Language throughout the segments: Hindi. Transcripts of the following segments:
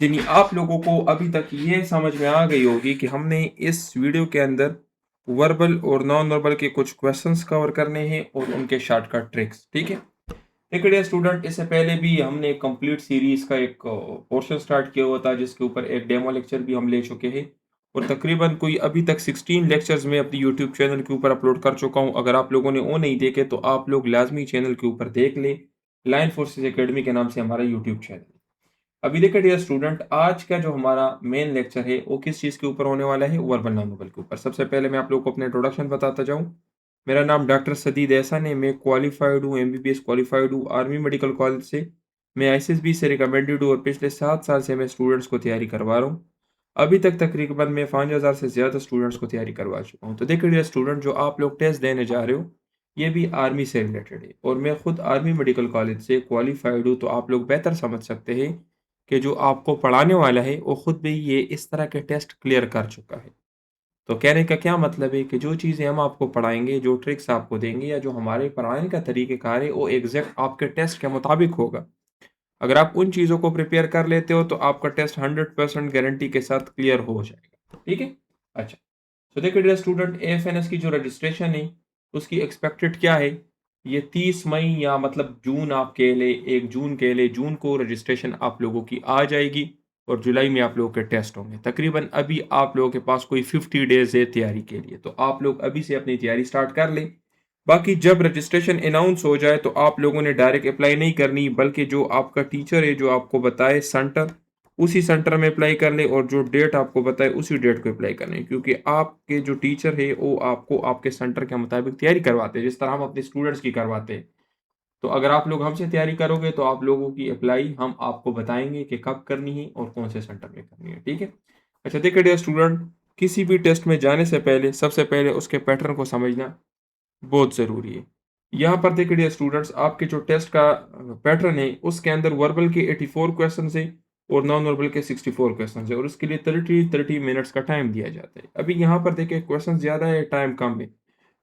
यानी आप लोगों को अभी तक ये समझ में आ गई होगी कि हमने इस वीडियो के अंदर वर्बल और नॉन वर्बल के कुछ क्वेश्चंस कवर करने हैं और उनके शॉर्टकट ट्रिक्स। ठीक है। देखिए डियर स्टूडेंट, इससे पहले भी हमने कंप्लीट सीरीज का एक पोर्शन स्टार्ट किया हुआ था जिसके ऊपर एक डेमो लेक्चर भी हम ले चुके हैं और तकरीबन कोई अभी तक 16 लेक्चर्स में अपनी यूट्यूब चैनल के ऊपर अपलोड कर चुका हूं। अगर आप लोगों ने वो नहीं देखे तो आप लोग लाजमी चैनल के ऊपर देख ले। लाइन फोर्सेस एकेडमी के नाम से हमारा यूट्यूब चैनल। अभी देखिए डियर स्टूडेंट, आज का जो हमारा मेन लेक्चर है वो किस चीज़ के ऊपर होने वाला है? वर्बल नॉन वर्बल के ऊपर। सबसे पहले मैं आप लोगों को अपना इंट्रोडक्शन बताता जाऊं। मेरा नाम डॉक्टर सदीद एहसन है। मैं क्वालिफाइड हूँ, एमबीबीएस क्वालिफाइड हूँ आर्मी मेडिकल कॉलेज से। मैं आईसीएसबी से रिकमेंडेड हूँ और पिछले 7 साल से मैं स्टूडेंट्स को तैयारी करवा रहा हूँ। अभी तक तकरीबन मैं 5,000 से ज़्यादा स्टूडेंट्स को तैयारी करवा चुका हूँ। तो देखिए डियर स्टूडेंट, जो आप लोग टेस्ट देने जा रहे हो ये भी आर्मी से रिलेटेड है और मैं खुद आर्मी मेडिकल कॉलेज से क्वालिफाइड हूँ। तो आप लोग बेहतर समझ सकते हैं कि जो आपको पढ़ाने वाला है वो खुद भी ये इस तरह के टेस्ट क्लियर कर चुका है। तो कहने का क्या मतलब है कि जो चीज़ें हम आपको पढ़ाएंगे, जो ट्रिक्स आपको देंगे या जो हमारे पढ़ाने का तरीक़ेकार है वो एग्जैक्ट आपके टेस्ट के मुताबिक होगा। अगर आप उन चीज़ों को प्रिपेयर कर लेते हो तो आपका टेस्ट 100% गारंटी के साथ क्लियर हो जाएगा। ठीक है। अच्छा, तो देखिए डियर स्टूडेंट, एएफएनएस की जो रजिस्ट्रेशन है उसकी एक्सपेक्टेड क्या है? ये 30 मई या मतलब जून, आपके लिए 1 जून के लिए जून को रजिस्ट्रेशन आप लोगों की आ जाएगी और जुलाई में आप लोगों के टेस्ट होंगे। तकरीबन अभी आप लोगों के पास कोई 50 डेज है तैयारी के लिए, तो आप लोग अभी से अपनी तैयारी स्टार्ट कर लें। बाकी जब रजिस्ट्रेशन अनाउंस हो जाए तो आप लोगों ने डायरेक्ट अप्लाई नहीं करनी, बल्कि जो आपका टीचर है जो आपको बताए सेंटर, उसी सेंटर में अप्लाई कर ले और जो डेट आपको बताए उसी डेट को अप्लाई करना है, क्योंकि आपके जो टीचर है वो आपको आपके सेंटर के मुताबिक तैयारी करवाते हैं जिस तरह हम अपने स्टूडेंट्स की करवाते हैं। तो अगर आप लोग हमसे तैयारी करोगे तो आप लोगों की अप्लाई हम आपको बताएंगे कि कब करनी है और कौन से सेंटर में करनी है। ठीक है। अच्छा देखिए डियर स्टूडेंट, किसी भी टेस्ट में जाने से पहले सबसे पहले उसके पैटर्न को समझना बहुत ज़रूरी है। यहाँ पर देखिए डियर स्टूडेंट्स, आपके जो टेस्ट का पैटर्न है उसके अंदर वर्बल के 84 क्वेश्चन है और नॉन वर्बल के 64 क्वेश्चन है और उसके लिए 30 मिनट्स का टाइम दिया जाता है। अभी यहाँ पर देखिए क्वेश्चन ज़्यादा है, टाइम कम है।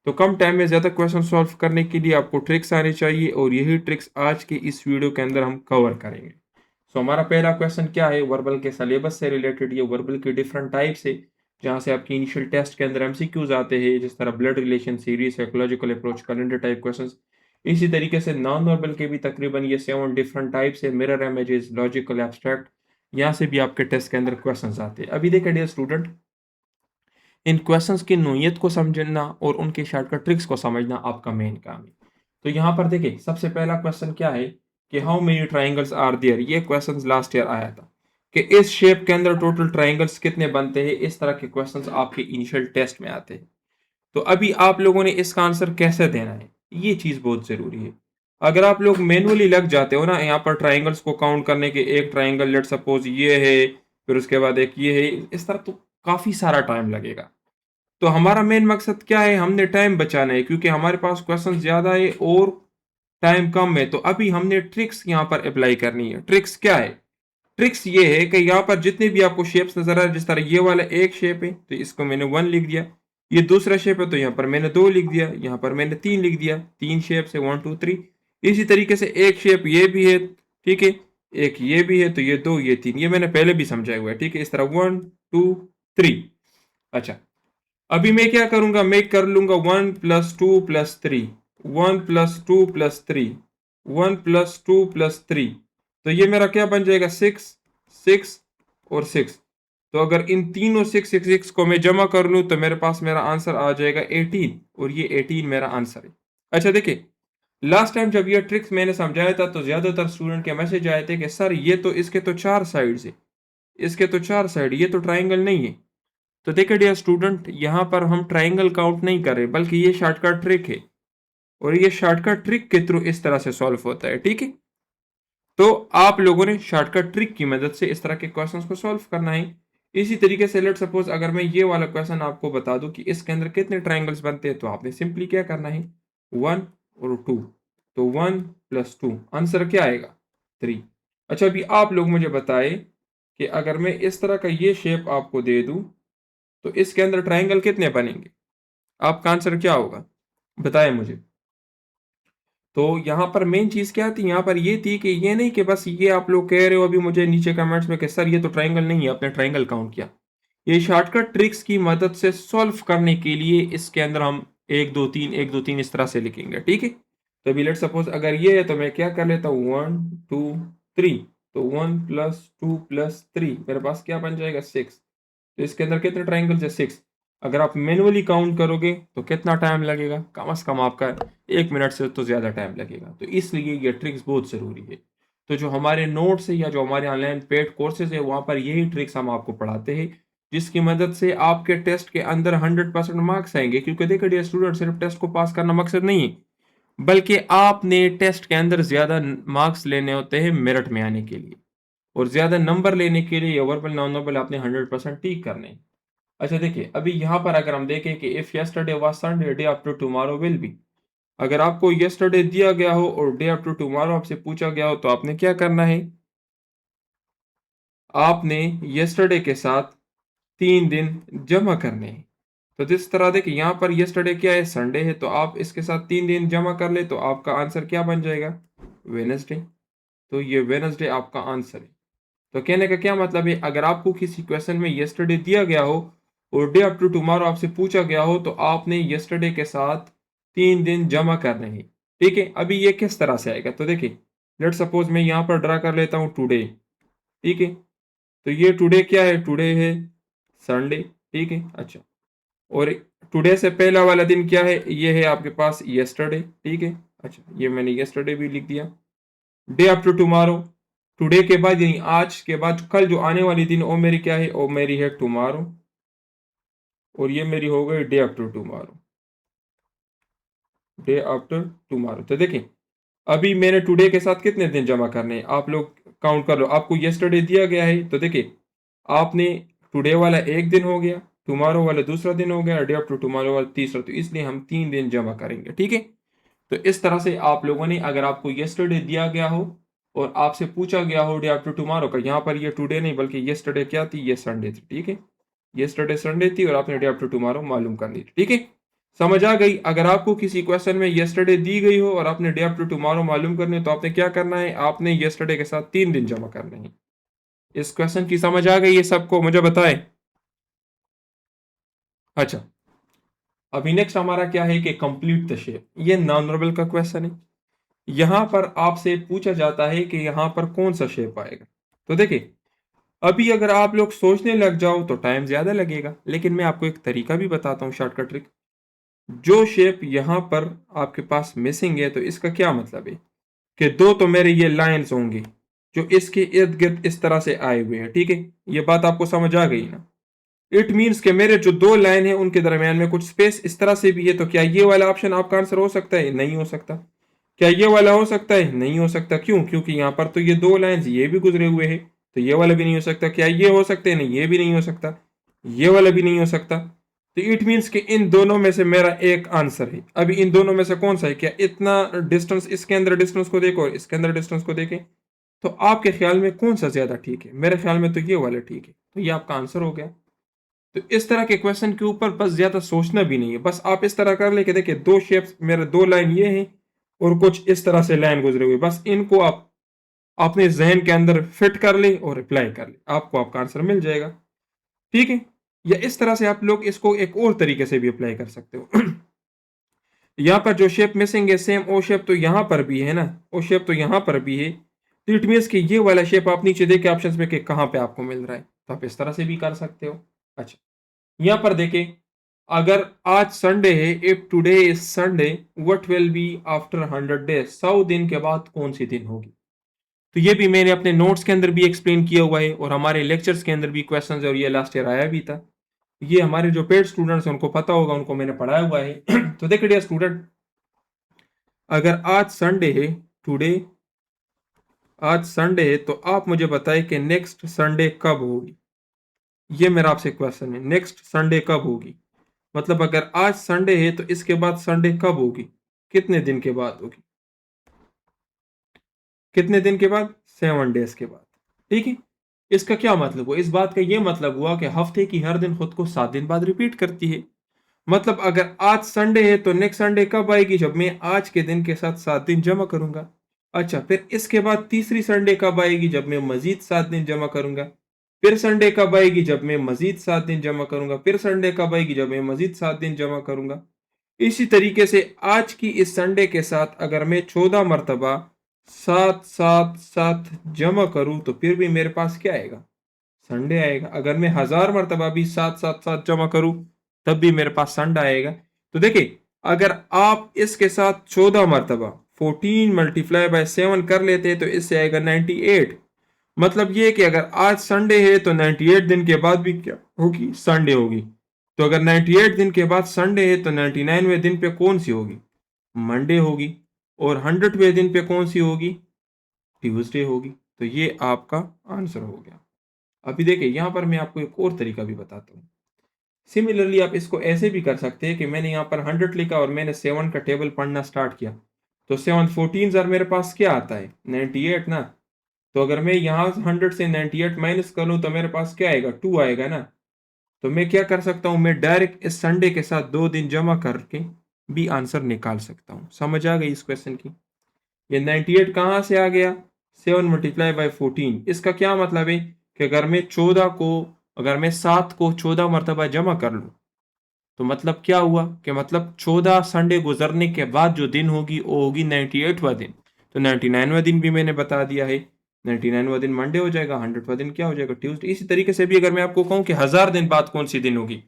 तो कम टाइम में ज़्यादा क्वेश्चन सॉल्व करने के लिए आपको ट्रिक्स आने चाहिए और यही ट्रिक्स आज के इस वीडियो के अंदर हम कवर करेंगे। सो हमारा पहला क्वेश्चन क्या है? वर्बल के सिलेबस से रिलेटेड ये वर्बल के डिफरेंट टाइप्स है जहाँ से आपकी इनिशियल टेस्ट के अंदर एमसीक्यूज आते हैं, जिस तरह blood relation, series, psychological approach, calendar type questions. इसी तरीके से नॉन वर्बल के भी तकरीबन ये 7 डिफरेंट टाइप्स है, मिरर इमेजेस, लॉजिकल, एब्स्ट्रैक्ट। यहाँ से भी आपके टेस्ट के अंदर क्वेश्चंस आते हैं। अभी देखिए डियर स्टूडेंट, इन क्वेश्चंस की नोयत को समझना और उनके शॉर्टकट ट्रिक्स को समझना आपका मेन काम है। तो यहाँ पर देखिए सबसे पहला क्वेश्चन क्या है कि how many triangles are there. ये क्वेश्चन लास्ट ईयर आया था कि इस शेप के अंदर टोटल ट्राइंगल्स कितने बनते हैं। इस तरह के क्वेश्चंस आपके इनिशियल टेस्ट में आते हैं। तो अभी आप लोगों ने इसका आंसर कैसे देना है, ये चीज़ बहुत ज़रूरी है। अगर आप लोग मैनुअली लग जाते हो ना यहाँ पर ट्राइंगल्स को काउंट करने के, एक ट्राइंगल लेट सपोज ये है, फिर उसके बाद एक ये है, इस तरह तो काफ़ी सारा टाइम लगेगा। तो हमारा मेन मकसद क्या है? हमने टाइम बचाना है क्योंकि हमारे पास क्वेश्चन ज़्यादा है और टाइम कम है। तो अभी हमने ट्रिक्स यहाँ पर अप्लाई करनी है। ट्रिक्स क्या है? ट्रिक्स ये है कि यहाँ पर जितने भी आपको शेप्स नजर आ रहे हैं, जिस तरह ये वाला एक शेप है तो इसको मैंने 1 लिख दिया। ये दूसरा शेप है तो यहाँ पर मैंने 2 लिख दिया, यहाँ पर मैंने 3 लिख दिया। 3 शेप है, 1 2 3। इसी तरीके से एक शेप ये भी है, ठीक है, एक ये भी है तो ये 2 ये 3, ये मैंने पहले भी समझाया हुआ है। ठीक है, इस तरह 1 2 3। अच्छा, अभी मैं क्या करूंगा? मैं कर लूंगा 1 + 2 + 3, 1 + 2 + 3, 1 + 2 + 3। तो ये मेरा क्या बन जाएगा? 6 6 और 6। तो अगर इन तीनों 6 को मैं जमा कर लूँ तो मेरे पास मेरा आंसर आ जाएगा 18 और ये 18 मेरा आंसर है। अच्छा देखिए, लास्ट टाइम जब ये ट्रिक्स मैंने समझाया था तो ज़्यादातर स्टूडेंट के मैसेज आए थे कि सर ये तो इसके तो 4 साइड्स है, इसके तो 4 साइड, ये तो ट्राइंगल नहीं है। तो देखिए डियर स्टूडेंट, यहाँ पर हम ट्राइंगल काउंट नहीं कर रहे बल्कि ये शॉर्टकट ट्रिक है और ये शॉर्टकट ट्रिक के थ्रू इस तरह से सॉल्व होता है। ठीक है, तो आप लोगों ने शॉर्टकट ट्रिक की मदद से इस तरह के क्वेश्चंस को सॉल्व करना है। इसी तरीके से लेट सपोज अगर मैं ये वाला क्वेश्चन आपको बता दूं कि इसके अंदर कितने ट्राइंगल्स बनते हैं तो आपने सिंपली क्या करना है? 1 और 2। तो 1 + 2 आंसर क्या आएगा? 3। अच्छा, अभी आप लोग मुझे बताए कि अगर मैं इस तरह का ये शेप आपको दे दूं तो इसके अंदर ट्राइंगल कितने बनेंगे? आपका आंसर क्या होगा? बताएं मुझे। तो यहाँ पर मेन चीज क्या थी, यहाँ पर ये थी कि ये नहीं कि बस ये आप लोग कह रहे हो अभी मुझे नीचे कमेंट्स में कि सर ये तो ट्रायंगल नहीं है, आपने ट्रायंगल काउंट किया। ये शॉर्टकट ट्रिक्स की मदद से सॉल्व करने के लिए इसके अंदर हम 1 2 3 1 2 3 इस तरह से लिखेंगे, ठीक है। तो अभी लेट सपोज अगर ये है तो मैं क्या कर लेता हूँ 1 2 3, तो 1 + 2 + 3 मेरे पास क्या बन जाएगा 6। तो इसके अंदर कितने ट्राइंगल्स है 6। अगर आप मैनुअली काउंट करोगे तो कितना टाइम लगेगा, कम से कम आपका 1 मिनट से तो ज़्यादा टाइम लगेगा। तो इसलिए ये ट्रिक्स बहुत ज़रूरी है। तो जो हमारे नोट्स है या जो हमारे ऑनलाइन पेड कोर्सेज है वहाँ पर यही ट्रिक्स हम आपको पढ़ाते हैं, जिसकी मदद से आपके टेस्ट के अंदर 100% मार्क्स आएंगे। क्योंकि देखिए डियर स्टूडेंट, सिर्फ टेस्ट को पास करना मकसद नहीं है, बल्कि आपने टेस्ट के अंदर ज़्यादा मार्क्स लेने होते हैं मेरिट में आने के लिए, और ज़्यादा नंबर लेने के लिए वर्बल नॉन वर्बल आपने 100% ठीक करने हैं। अच्छा देखिए, अभी यहाँ पर अगर हम देखें कि if yesterday was Sunday, day after tomorrow will be. अगर आपको यस्टरडे दिया गया हो और डे आफ्टर टुमारो आपसे पूछा गया हो तो आपने क्या करना है, आपने यस्टरडे के साथ 3 दिन जमा करने हैं। तो जिस तरह देखिए यहाँ पर यस्टरडे क्या है, संडे है, तो आप इसके साथ 3 दिन जमा कर ले तो आपका आंसर क्या बन जाएगा, वेनसडे। तो ये वेनसडे आपका आंसर है। तो कहने का क्या मतलब है, अगर आपको किसी क्वेश्चन में यस्टरडे दिया गया हो और डे आफ्टर टुमारो आपसे पूछा गया हो तो आपने यस्टरडे के साथ 3 दिन जमा करने हैं, ठीक है। अभी ये किस तरह से आएगा, तो देखिए लेट सपोज मैं यहाँ पर ड्रा कर लेता हूँ टुडे, ठीक है। तो ये टुडे क्या है, टुडे है संडे, ठीक है। अच्छा, और टुडे से पहला वाला दिन क्या है, ये है आपके पास यस्टरडे, ठीक है। अच्छा, ये मैंने यस्टरडे भी लिख दिया। डे आफ्टर टुमारो, टुडे के बाद यानी आज के बाद कल जो आने वाली दिन वो मेरी क्या है, वो मेरी है टुमारो, और ये मेरी हो गई day after tomorrow, day after tomorrow. तो देखिए अभी मैंने टुडे के साथ कितने दिन जमा करने हैं, आप लोग काउंट कर लो। आपको यस्टरडे दिया गया है तो देखिए आपने टुडे वाला एक दिन हो गया, टुमारो वाला दूसरा दिन हो गया, डे आफ्टर टुमारो वाला तीसरा, तो इसलिए हम 3 दिन जमा करेंगे, ठीक है। तो इस तरह से आप लोगों ने, अगर आपको यस्टरडे दिया गया हो और आपसे पूछा गया हो डे आफ्टर टुमारो का, यहाँ पर ये टुडे नहीं बल्कि यस्टरडे क्या थी, ये संडे थी, ठीक है। यस्टरडे संडे थी और आपने डे आफ्टर टुमारो मालूम करनी थी, ठीक है। समझ आ गई। अगर आपको किसी क्वेश्चन में यस्टरडे दी गई हो और आपने डे आफ्टर टुमारो मालूम करने तो आपने क्या करना है, आपने यस्टरडे के साथ 3 दिन जमा करने हैं। इस क्वेश्चन की समझ आ गई है सबको, मुझे बताएं। अच्छा, अभी नेक्स्ट हमारा क्या है कि कंप्लीट द शेप। ये नॉन वर्बल का क्वेश्चन है। यहां पर आपसे पूछा जाता है कि यहां पर कौन सा शेप आएगा। तो देखिए अभी अगर आप लोग सोचने लग जाओ तो टाइम ज्यादा लगेगा, लेकिन मैं आपको एक तरीका भी बताता हूँ, शॉर्टकट ट्रिक। जो शेप यहां पर आपके पास मिसिंग है तो इसका क्या मतलब है कि दो तो मेरे ये लाइंस होंगे जो इसके इर्द गिर्द इस तरह से आए हुए हैं, ठीक है। ये बात आपको समझ आ गई ना। इट मीन्स के मेरे जो दो लाइन है उनके दरमियान में कुछ स्पेस इस तरह से भी है। तो क्या ये वाला ऑप्शन आपका आंसर हो सकता है, नहीं हो सकता। क्या ये वाला हो सकता है, नहीं हो सकता। क्यों, क्योंकि यहाँ पर तो ये दो लाइंस ये भी गुजरे हुए हैं, तो ये वाला भी नहीं हो सकता। क्या ये हो सकते हैं, नहीं ये भी नहीं हो सकता, ये वाला भी नहीं हो सकता। तो इट मीन्स कि इन दोनों में से मेरा एक आंसर है। अभी इन दोनों में से कौन सा है, क्या इतना डिस्टेंस, इसके अंदर डिस्टेंस को देखो और इसके अंदर डिस्टेंस को देखें, तो आपके ख्याल में कौन सा ज्यादा ठीक है। मेरे ख्याल में तो ये वाला ठीक है, तो ये आपका आंसर हो गया। तो इस तरह के क्वेश्चन के ऊपर बस ज्यादा सोचना भी नहीं है, बस आप इस तरह कर ले कि देखिए दो शेप्स, मेरे दो लाइन ये हैं और कुछ इस तरह से लाइन गुजरे हुए, बस इनको आप अपने जहन के अंदर फिट कर ले और अप्लाई कर ले, आपको आपका आंसर मिल जाएगा, ठीक है। या इस तरह से आप लोग इसको एक और तरीके से भी अप्लाई कर सकते हो। यहाँ पर जो शेप मिसिंग है, सेम ओ शेप तो यहाँ पर भी है ना, ओ शेप तो यहाँ पर भी है। तो इट मीन्स कि ये वाला शेप आप नीचे देखे ऑप्शंस में कि कहाँ पे आपको मिल रहा है, तो आप इस तरह से भी कर सकते हो। अच्छा, यहाँ पर देखें, अगर आज संडे है, if today is Sunday, what will be after 100 days, 100 दिन के बाद कौन सी दिन होगी। तो ये भी मैंने अपने नोट्स के अंदर भी एक्सप्लेन किया हुआ है और हमारे लेक्चर्स के अंदर भी क्वेश्चंस, और ये लास्ट ईयर आया भी था। ये हमारे जो पेड स्टूडेंट्स हैं उनको पता होगा, उनको मैंने पढ़ाया हुआ है। तो देखिए डियर स्टूडेंट, अगर आज संडे है, टुडे, आज संडे है, तो आप मुझे बताएं कि नेक्स्ट संडे कब होगी। ये मेरा आपसे क्वेश्चन है, नेक्स्ट संडे कब होगी। मतलब अगर आज संडे है तो इसके बाद संडे कब होगी, कितने दिन के बाद होगी, कितने दिन के बाद, 7 डेज के बाद, ठीक है। इसका क्या मतलब हुआ, इस बात का ये मतलब हुआ कि हफ्ते की हर दिन खुद को 7 दिन बाद रिपीट करती है। मतलब अगर आज संडे है तो नेक्स्ट संडे कब आएगी, जब मैं आज के दिन के साथ 7 दिन जमा करूंगा। अच्छा, फिर इसके बाद तीसरी संडे कब आएगी, जब मैं मजीद 7 दिन जमा करूंगा। फिर संडे कब आएगी, जब मैं मजीद 7 दिन जमा करूंगा। फिर संडे कब आएगी, जब मैं मजीद 7 दिन जमा करूंगा। इसी तरीके से आज की इस संडे के साथ अगर मैं 14 मरतबा 7 7 7 जमा करूं तो फिर भी मेरे पास क्या आएगा, संडे आएगा। अगर मैं 1000 मरतबा भी 7 7 7 जमा करूं तब भी मेरे पास संडे आएगा। तो देखिए, अगर आप इसके साथ 14 मरतबा 14 मल्टीप्लाई बाय 7 कर लेते हैं तो इससे आएगा 98। मतलब ये कि अगर आज संडे है तो 98 दिन के बाद भी क्या होगी, संडे होगी। तो अगर 98 दिन के बाद संडे है तो 99वें दिन पे कौन सी होगी, मंडे होगी। और 100वें दिन पे कौन सी होगी, ट्यूसडे होगी। तो ये आपका आंसर हो गया। अभी देखिए, यहाँ पर मैं आपको एक और तरीका भी बताता हूँ। सिमिलरली आप इसको ऐसे भी कर सकते हैं कि मैंने यहाँ पर 100 लिखा और मैंने 7 का टेबल पढ़ना स्टार्ट किया। तो 7 14 ज़र मेरे पास क्या आता है, 98 ना। तो अगर मैं यहाँ 100 से 98 माइनस कर लूँ तो मेरे पास क्या आएगा, 2 आएगा ना। तो मैं क्या कर सकता हूँ, मैं डायरेक्ट इस संडे के साथ 2 दिन जमा करके भी आंसर निकाल सकता हूँ। समझ आ गई इस क्वेश्चन की। ये 98 कहाँ से आ गया, 7 मल्टीप्लाई बाई 14। इसका क्या मतलब है कि अगर मैं 7 को 14 मरतबा जमा कर लूँ तो मतलब क्या हुआ कि मतलब 14 संडे गुजरने के बाद जो दिन होगी वो होगी 98वां दिन। तो 99वां दिन भी मैंने बता दिया है, 99वां दिन मंडे हो जाएगा, 100वां दिन क्या हो जाएगा, ट्यूसडे। इसी तरीके से भी अगर मैं आपको कहूँ कि 1000 दिन बाद कौन सी दिन होगी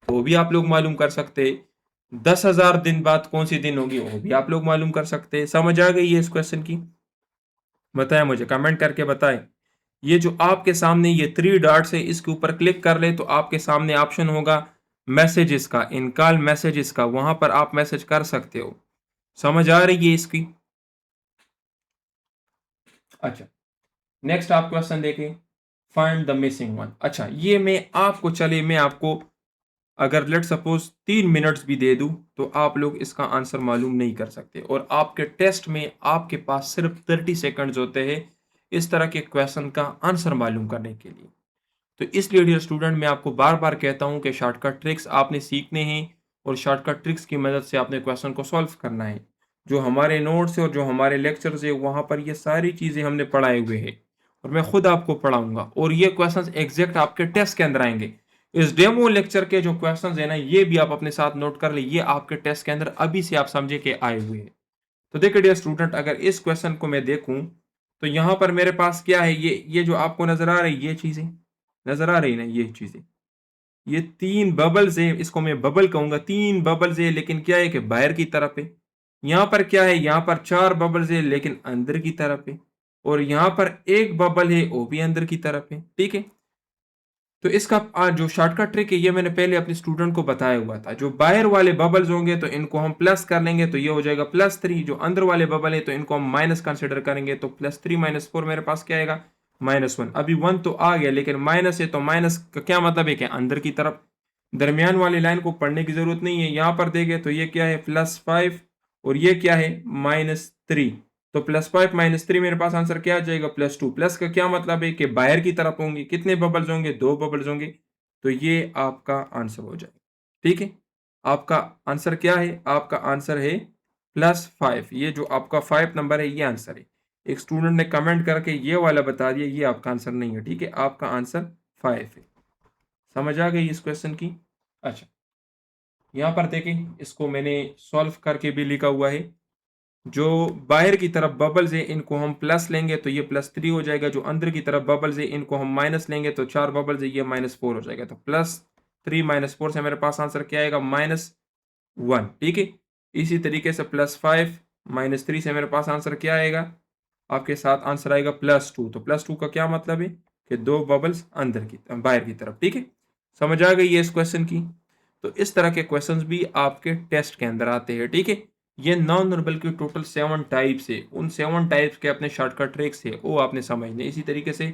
तो वो भी आप लोग मालूम कर सकते हैं। 10,000 दिन बाद कौन सी दिन होगी वो भी आप लोग मालूम कर सकते हैं। समझ आ गई है इस क्वेश्चन की, बताएं मुझे, कमेंट करके बताएं। ये जो आपके सामने ये 3 डॉट्स है इसके ऊपर क्लिक कर ले तो आपके सामने ऑप्शन होगा मैसेजेस का, इनकॉल मैसेजेस का, वहां पर आप मैसेज कर सकते हो। समझ आ रही है इसकी। अच्छा, नेक्स्ट आप क्वेश्चन देखें, फाइंड द मिसिंग वन। अच्छा, ये मैं आपको अगर लेट सपोज 3 मिनट्स भी दे दूं तो आप लोग इसका आंसर मालूम नहीं कर सकते, और आपके टेस्ट में आपके पास सिर्फ 30 सेकंड्स होते हैं इस तरह के क्वेश्चन का आंसर मालूम करने के लिए। तो इसलिए डियर स्टूडेंट, मैं आपको बार बार कहता हूं कि शॉर्टकट ट्रिक्स आपने सीखने हैं और शॉर्टकट ट्रिक्स की मदद से आपने क्वेश्चन को सॉल्व करना है। जो हमारे नोट्स है और जो हमारे लेक्चर्स है वहां पर ये सारी चीज़ें हमने पढ़ाए हुए हैं और मैं खुद आपको पढ़ाऊंगा, और ये क्वेश्चंस एग्जैक्ट आपके टेस्ट के अंदर आएंगे। इस डेमो लेक्चर के जो क्वेश्चंस है ना, ये भी आप अपने साथ नोट कर ले, ये आपके टेस्ट के अंदर अभी से आप समझे के आए हुए हैं। तो देखिए डियर स्टूडेंट, अगर इस क्वेश्चन को मैं देखूं तो यहाँ पर मेरे पास क्या है, ये जो आपको नजर आ रही ये चीजें नजर आ रही ना, ये चीजें, ये 3 बबल्स है, इसको मैं बबल कहूंगा। 3 बबल्स है लेकिन क्या है कि बाहर की तरफ है। यहाँ पर क्या है, यहाँ पर 4 बबल्स है लेकिन अंदर की तरफ है। और यहाँ पर एक बबल है वो भी अंदर की तरफ है, ठीक है। तो इसका जो शॉर्टकट ट्रिक है ये मैंने पहले अपने स्टूडेंट को बताया हुआ था। जो बाहर वाले बबल्स होंगे तो इनको हम प्लस कर लेंगे तो ये हो जाएगा +3। जो अंदर वाले बबल है तो इनको हम माइनस कंसिडर करेंगे तो +3 -4 मेरे पास क्या आएगा, -1। अभी 1 तो आ गया लेकिन माइनस है तो माइनस का क्या मतलब है कि अंदर की तरफ। दरमियान वाली लाइन को पढ़ने की जरूरत नहीं है। यहाँ पर देखें तो ये क्या है, +5 और ये क्या है, -3। तो +5 -3 मेरे पास आंसर क्या आ जाएगा, +2। प्लस का क्या मतलब है कि बाहर की तरफ होंगे, कितने बबल्स होंगे, 2 बबल्स होंगे। तो ये आपका आंसर हो जाएगा, ठीक है। आपका आंसर क्या है, आपका आंसर है +5। ये जो आपका 5 नंबर है ये आंसर है। एक स्टूडेंट ने कमेंट करके ये वाला बता दिया, ये आपका आंसर नहीं है, ठीक है। आपका आंसर 5 है। समझ आ गई इस क्वेश्चन की। अच्छा, यहाँ पर देखें, इसको मैंने सॉल्व करके भी लिखा हुआ है। जो बाहर की तरफ बबल्स है इनको हम प्लस लेंगे तो ये +3 हो जाएगा। जो अंदर की तरफ बबल्स है इनको हम माइनस लेंगे तो 4 बबल्स है ये -4 हो जाएगा। तो +3 -4 से मेरे पास आंसर क्या आएगा, -1, ठीक है। इसी तरीके से +5 -3 से मेरे पास आंसर क्या आएगा, आपके साथ आंसर आएगा +2। तो +2 का क्या मतलब है कि 2 बबल्स बाहर की तरफ, ठीक है। समझ आ गई है इस क्वेश्चन की। तो इस तरह के क्वेश्चंस भी आपके टेस्ट के अंदर आते हैं, ठीक है। ये नॉन वर्बल की टोटल 7 टाइप्स है, उन 7 टाइप्स के अपने शॉर्टकट ट्रिक्स है वो आपने समझने। इसी तरीके से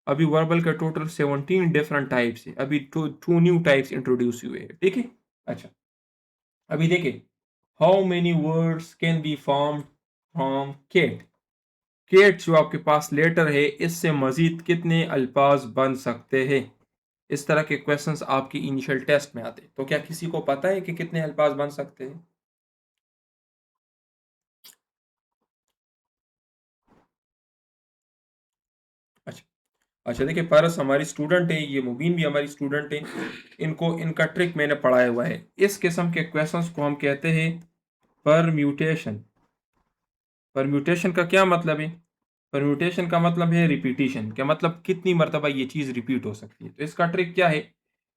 अभी वर्बल का टोटल 17 डिफरेंट टाइप्स है, अभी टू न्यू टाइप्स इंट्रोड्यूस हुए हैं, ठीक है। अच्छा, अभी देखिए, how many words can be formed from cat. Cat जो आपके पास लेटर है इससे मजीद कितने अल्फाज बन सकते हैं। इस तरह के क्वेश्चंस आपकी इनिशियल टेस्ट में आते हैं। तो क्या किसी को पता है कि कितने अल्फाज बन सकते हैं? अच्छा अच्छा, देखिए पारस हमारी स्टूडेंट है, ये मुबीन भी हमारी स्टूडेंट है, इनको इनका ट्रिक मैंने पढ़ाया हुआ है। इस किस्म के क्वेश्चंस को हम कहते हैं परम्यूटेशन। परम्यूटेशन का क्या मतलब है? परम्यूटेशन का मतलब है रिपीटिशन। क्या मतलब? कितनी मरतबा ये चीज रिपीट हो सकती है। तो इसका ट्रिक क्या है?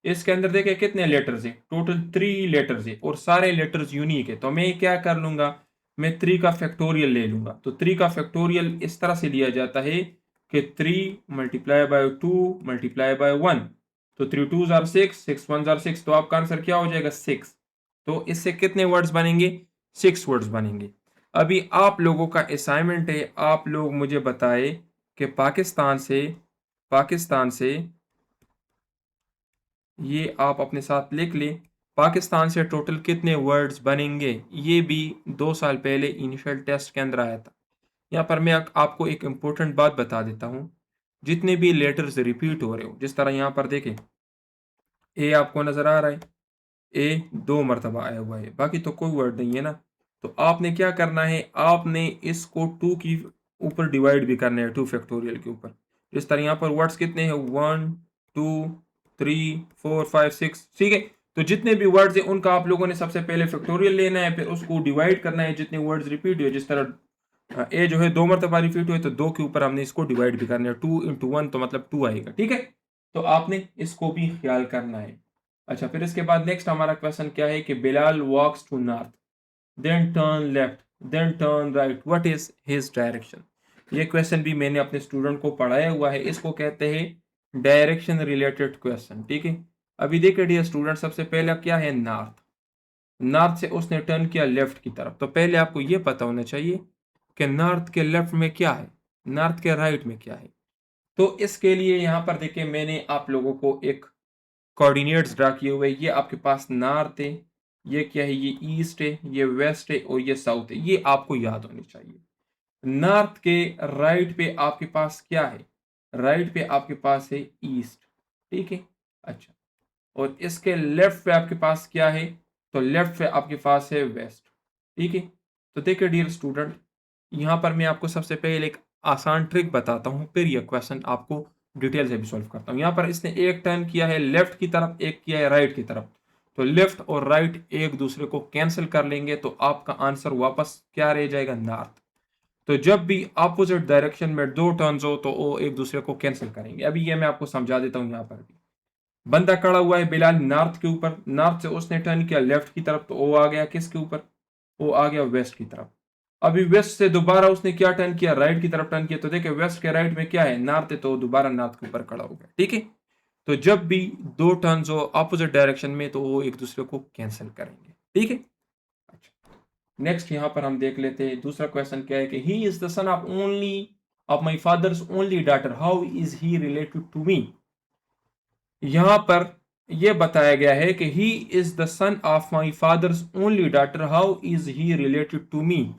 इसके अंदर देखिए कितने लेटर्स है, टोटल 3 लेटर्स है और सारे लेटर्स यूनिक है। तो मैं क्या कर लूंगा, मैं 3 का फैक्टोरियल ले लूंगा। तो 3 का फैक्टोरियल इस तरह से लिया जाता है कि 3 × 2 × 1। तो 3 2 जार 6, 6 1 जार 6, तो आपका आंसर क्या हो जाएगा? 6। तो इससे कितने वर्ड्स बनेंगे? 6 वर्ड्स बनेंगे। अभी आप लोगों का असाइनमेंट है, आप लोग मुझे बताए कि पाकिस्तान से ये आप अपने साथ लिख लें, पाकिस्तान से टोटल कितने वर्ड्स बनेंगे। ये भी 2 साल पहले इनिशियल टेस्ट के अंदर आया था। यहाँ पर मैं आपको एक इम्पोर्टेंट बात बता देता हूँ। जितने भी लेटर्स रिपीट हो रहे हो, जिस तरह यहाँ पर देखें, ए आपको नजर आ रहा है, ए 2 मरतबा आया हुआ है, बाकी तो कोई वर्ड नहीं है ना। तो आपने क्या करना है, आपने इसको 2 की ऊपर डिवाइड भी करना है, 2 फैक्टोरियल के ऊपर। जिस तरह यहाँ पर वर्ड्स कितने हैं, 1 2 3 4 5 6, ठीक है। तो जितने भी वर्ड्स हैं उनका आप लोगों ने सबसे पहले फैक्टोरियल लेना है, फिर उसको डिवाइड करना है जितने वर्ड्स रिपीट हुए। जिस तरह ए जो है 2 मरतबा रिपीट हुए, तो 2 के ऊपर हमने इसको डिवाइड भी करना है। 2 × 1 तो मतलब 2 आएगा, ठीक है। तो आपने इसको भी ख्याल करना है। अच्छा, फिर इसके बाद नेक्स्ट हमारा क्वेश्चन क्या है कि Bilal walks to north, then turn left, then turn right, what is his direction. ये क्वेश्चन भी मैंने अपने स्टूडेंट को पढ़ाया हुआ है। इसको कहते हैं डायरेक्शन रिलेटेड क्वेश्चन, ठीक है। अभी देखिए डियर स्टूडेंट, सबसे पहला क्या है, नॉर्थ। नॉर्थ से उसने टर्न किया लेफ्ट की तरफ। तो पहले आपको यह पता होना चाहिए कि नॉर्थ के लेफ्ट में क्या है, नॉर्थ के राइट में क्या है। तो इसके लिए यहाँ पर देखिए मैंने आप लोगों को एक कोऑर्डिनेट्स ड्रा किए हुए। ये आपके पास नॉर्थ है, ये क्या है, ये ईस्ट है, ये वेस्ट है और ये साउथ है। ये आपको याद होनी चाहिए। नॉर्थ के राइट पे आपके पास क्या है, राइट पे आपके पास है ईस्ट, ठीक है। अच्छा, और इसके लेफ्ट पे आपके पास क्या है, तो लेफ्ट पे आपके पास है वेस्ट, ठीक है। तो देखिए डियर स्टूडेंट, यहाँ पर मैं आपको सबसे पहले एक आसान ट्रिक बताता हूँ, फिर यह क्वेश्चन आपको डिटेल से भी सॉल्व करता हूँ। यहाँ पर इसने एक टर्न किया है लेफ्ट की तरफ, एक किया है राइट की तरफ। तो लेफ्ट और राइट एक दूसरे को कैंसिल कर लेंगे, तो आपका आंसर वापस क्या रह जाएगा, नॉर्थ। तो जब भी अपोजिट डायरेक्शन में 2 टर्न्स हो तो वो एक दूसरे को कैंसिल करेंगे। अभी ये मैं आपको समझा देता हूँ। यहाँ पर भी बंदा खड़ा हुआ है बिलाल नॉर्थ के ऊपर, नॉर्थ से उसने टर्न किया लेफ्ट की तरफ, तो वो आ गया किसके ऊपर, वो आ गया वेस्ट की तरफ। अभी वेस्ट से दोबारा उसने क्या टर्न किया, राइट की तरफ टर्न किया। तो देखिए वेस्ट के राइट में क्या है, नॉर्थ है, तो दोबारा नॉर्थ के ऊपर खड़ा हो गया, ठीक है। तो जब भी 2 टर्न्स हो अपोजिट डायरेक्शन में, तो वो एक दूसरे को कैंसिल करेंगे, ठीक है। अच्छा, नेक्स्ट यहाँ पर हम देख लेते हैं दूसरा क्वेश्चन क्या है कि he is the son of my father's only daughter, how is he related to me. यहां पर यह बताया गया है कि he is the son of my father's only daughter, how is he related to me.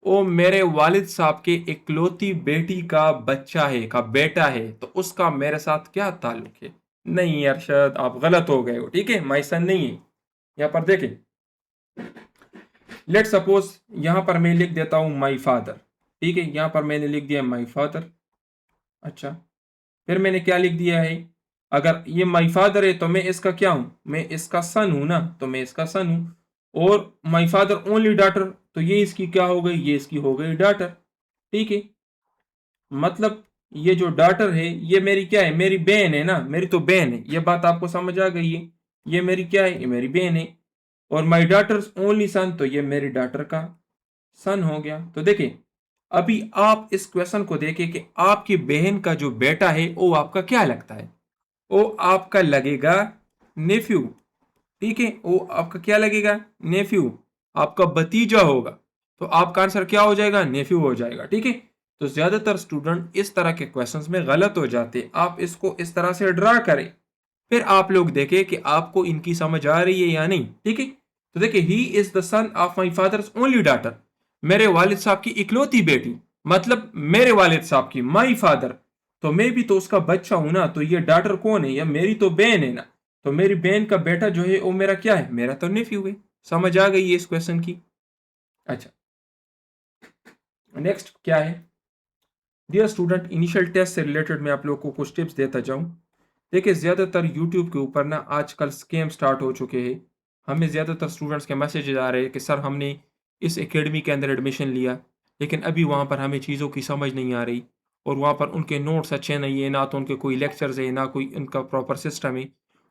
ओ मेरे वालिद साहब के इकलौती बेटी का बच्चा है, का बेटा है, तो उसका मेरे साथ क्या ताल्लुक है। नहीं अरशद, आप गलत हो गए हो, ठीक है। माई सन नहीं है। यहां पर देखें, लेट सपोज यहां पर मैं लिख देता हूं माई फादर, ठीक है। यहां पर मैंने लिख दिया माई फादर। अच्छा, फिर मैंने क्या लिख दिया है, अगर ये माई फादर है तो मैं इसका क्या हूं, मैं इसका सन हूं ना, तो मैं इसका सन हूं। और माई फादर ओनली डॉटर, तो ये इसकी क्या हो गई, ये इसकी हो गई डॉटर, ठीक है। मतलब ये जो डॉटर है ये मेरी क्या है, मेरी बहन है ना, मेरी तो बहन है। ये बात आपको समझ आ गई है। ये मेरी क्या है, ये मेरी बहन है। और माई डॉटर्स ओनली सन, तो ये मेरी डॉटर का सन हो गया। तो देखिए अभी आप इस क्वेश्चन को देखें कि आपकी बहन का जो बेटा है वो आपका क्या लगता है, वो आपका लगेगा नेफ्यू, ठीक है। वो आपका क्या लगेगा, नेफ्यू, आपका भतीजा होगा। तो आपका आंसर क्या हो जाएगा, नेफ्यू हो जाएगा, ठीक है। तो ज्यादातर स्टूडेंट इस तरह के क्वेश्चंस में गलत हो जाते। आप इसको इस तरह से ड्रा करें, फिर आप लोग देखें कि आपको इनकी समझ आ रही है या नहीं, ठीक है। तो देखिए ही is the son of my father's only daughter, मेरे वालिद साहब की इकलौती बेटी, मतलब मेरे वालिद साहब की, माई फादर तो मैं भी तो उसका बच्चा हूं ना, तो ये डॉटर कौन है? या मेरी तो बहन है ना, तो मेरी बहन का बेटा जो है वो मेरा क्या है? मेरा तो नेफ्यू है। समझ आ गई है इस क्वेश्चन की? अच्छा, नेक्स्ट क्या है? डियर स्टूडेंट, इनिशियल टेस्ट से रिलेटेड मैं आप लोग को कुछ टिप्स देता जाऊं। देखिए, ज़्यादातर यूट्यूब के ऊपर ना आजकल स्कैम स्टार्ट हो चुके हैं। हमें ज़्यादातर स्टूडेंट्स के मैसेजेस आ रहे हैं कि सर हमने इस एकेडमी के अंदर एडमिशन लिया, लेकिन अभी वहाँ पर हमें चीज़ों की समझ नहीं आ रही, और वहाँ पर उनके नोट्स अच्छे नहीं है, ना तो उनके कोई लेक्चर्स है, ना कोई उनका प्रॉपर सिस्टम है।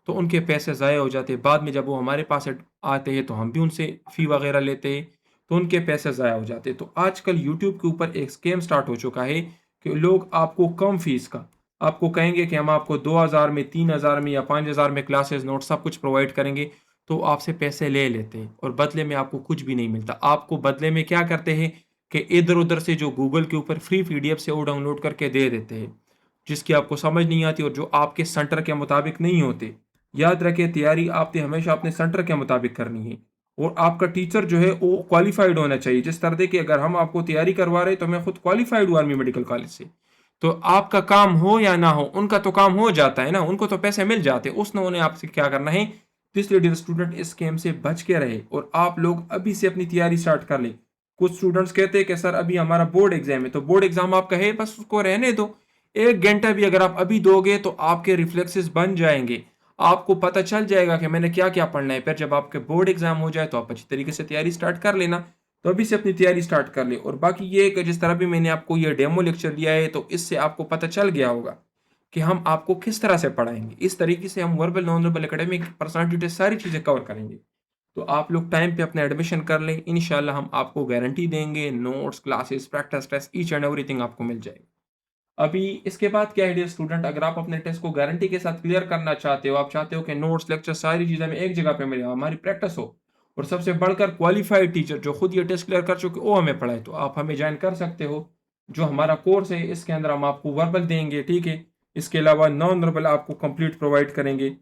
तो उनके पैसे ज़ाया हो जाते हैं। बाद में जब वो हमारे पास आते हैं तो हम भी उनसे फ़ी वगैरह लेते हैं, तो उनके पैसे ज़ाया हो जाते हैं। तो आजकल यूट्यूब के ऊपर एक स्कैम स्टार्ट हो चुका है कि लोग आपको कम फीस का आपको कहेंगे कि हम आपको 2000 में, 3000 में या 5000 में क्लासेस नोट सब कुछ प्रोवाइड करेंगे। तो आपसे पैसे ले लेते हैं और बदले में आपको कुछ भी नहीं मिलता। आपको बदले में क्या करते हैं कि इधर उधर से जो गूगल के ऊपर फ्री पीडीएफ से वो डाउनलोड करके दे देते हैं, जिसकी आपको समझ नहीं आती और जो आपके सेंटर के मुताबिक नहीं होते। याद रखें, तैयारी आपने हमेशा अपने सेंटर के मुताबिक करनी है, और आपका टीचर जो है वो क्वालिफाइड होना चाहिए। जिस तरह की अगर हम आपको तैयारी करवा रहे हैं तो मैं खुद क्वालिफाइड हुआ आर्मी मेडिकल कॉलेज से, तो आपका काम हो या ना हो, उनका तो काम हो जाता है ना, उनको तो पैसे मिल जाते हैं। उसने उन्हें आपसे क्या करना है? तो इसलिए डियर स्टूडेंट, इस गेम से बच के रहे और आप लोग अभी से अपनी तैयारी स्टार्ट कर ले। कुछ स्टूडेंट्स कहते हैं कि सर अभी हमारा बोर्ड एग्जाम है, तो बोर्ड एग्जाम आपका है, बस उसको रहने दो। 1 घंटा भी अगर आप अभी दोगे तो आपके रिफ्लेक्सेस बन जाएंगे, आपको पता चल जाएगा कि मैंने क्या क्या पढ़ना है। फिर जब आपके बोर्ड एग्जाम हो जाए तो आप अच्छी तरीके से तैयारी स्टार्ट कर लेना। तो अभी से अपनी तैयारी स्टार्ट कर ले। और बाकी ये कि जिस तरह भी मैंने आपको ये डेमो लेक्चर दिया है, तो इससे आपको पता चल गया होगा कि हम आपको किस तरह से पढ़ाएंगे। इस तरीके से हम verbal non verbal academic personality test सारी चीज़ें कवर करेंगे। तो आप लोग टाइम पे अपना एडमिशन कर लें, इंशाल्लाह हम आपको गारंटी देंगे, notes, classes, practice test, each and everything आपको मिल जाएगा। अभी इसके बाद क्या है डियर स्टूडेंट, अगर आप अपने टेस्ट को गारंटी के साथ क्लियर करना चाहते हो, आप चाहते हो कि नोट्स, लेक्चर, सारी चीज़ें हमें एक जगह पे मिले, हमारी प्रैक्टिस हो, और सबसे बढ़कर क्वालिफाइड टीचर जो खुद ये टेस्ट क्लियर कर चुके वो हमें पढ़ाए, तो आप हमें ज्वाइन कर सकते हो। जो हमारा कोर्स है इसके अंदर हम आपको वर्बल देंगे, ठीक है। इसके अलावा नॉन वर्बल आपको कंप्लीट प्रोवाइड करेंगे।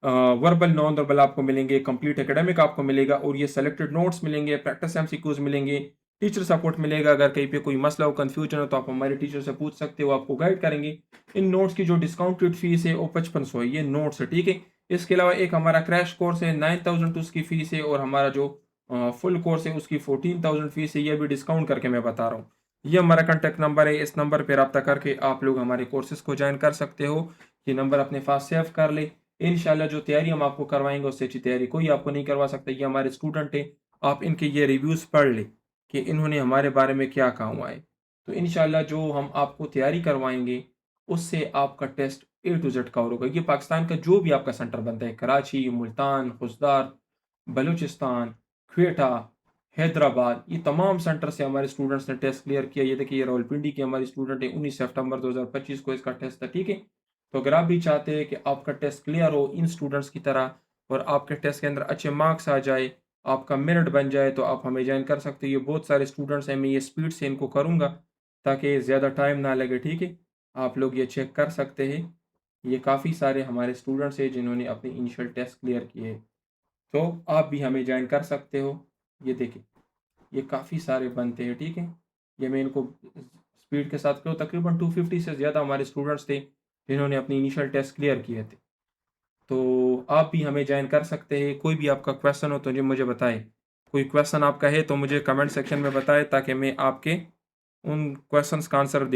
वर्बल नॉन वर्बल आपको मिलेंगे, कंप्लीट एकेडमिक आपको मिलेगा, और ये सेलेक्टेड नोट्स मिलेंगे, प्रैक्टिस एमसीक्यूज मिलेंगे, टीचर सपोर्ट मिलेगा। अगर कहीं पे कोई मसला हो, कंफ्यूजन हो, तो आप हमारे टीचर से पूछ सकते हो, आपको गाइड करेंगे। इन नोट्स की जो डिस्काउंटेड फीस है वो 5500 है, ये नोट्स है, ठीक है। इसके अलावा एक हमारा क्रैश कोर्स है, 9000 उसकी फीस है, और हमारा जो फुल कोर्स है उसकी 14000 फीस है। ये भी डिस्काउंट करके मैं बता रहा हूँ। ये हमारा कॉन्टैक्ट नंबर है, इस नंबर पर रब्ता करके आप लोग हमारे कोर्सेज को ज्वाइन कर सकते हो। ये नंबर अपने पास सेव कर ले। इंशाल्लाह जो तैयारी हम आपको करवाएंगे उससे अच्छी तैयारी कोई आपको नहीं करवा सकता। ये हमारे स्टूडेंट हैं, आप इनके ये रिव्यूज़ पढ़ लें कि इन्होंने हमारे बारे में क्या कहा हुआ है। तो इंशाल्लाह जो हम आपको तैयारी करवाएंगे उससे आपका test A to Z cover होगा। ये पाकिस्तान का जो भी आपका सेंटर बनता है, कराची, मुल्तान, खुजदार, बलूचिस्तान, क्वेटा, हैदराबाद, ये तमाम सेंटर से हमारे स्टूडेंट्स ने टेस्ट क्लियर किया। ये देखिए, ये रावलपिंडी की हमारी स्टूडेंट है, 19 सितंबर 2025 को इसका टेस्ट था, ठीक है। तो अगर आप भी चाहते हैं कि आपका टेस्ट क्लियर हो इन स्टूडेंट्स की तरह, और आपके टेस्ट के अंदर अच्छे मार्क्स आ जाए, आपका मेरिट बन जाए, तो आप हमें ज्वाइन कर सकते हो। ये बहुत सारे स्टूडेंट्स हैं, मैं ये स्पीड से इनको करूँगा ताकि ज़्यादा टाइम ना लगे, ठीक है। आप लोग ये चेक कर सकते हैं, ये काफ़ी सारे हमारे स्टूडेंट्स हैं जिन्होंने अपने इनिशियल टेस्ट क्लियर किए हैं। तो आप भी हमें ज्वाइन कर सकते हो। ये देखिए, ये काफ़ी सारे बनते हैं, ठीक है। ये मैं इनको स्पीड के साथ करूँ, तकरीबन 250 से ज़्यादा हमारे स्टूडेंट्स थे जिन्होंने अपनी इनिशियल टेस्ट क्लियर किए थे। तो आप भी हमें ज्वाइन कर सकते हैं। कोई भी आपका क्वेश्चन हो तो जी मुझे बताएं। कोई क्वेश्चन आपका है तो मुझे कमेंट सेक्शन में बताएं ताकि मैं आपके उन क्वेश्चंस का आंसर दे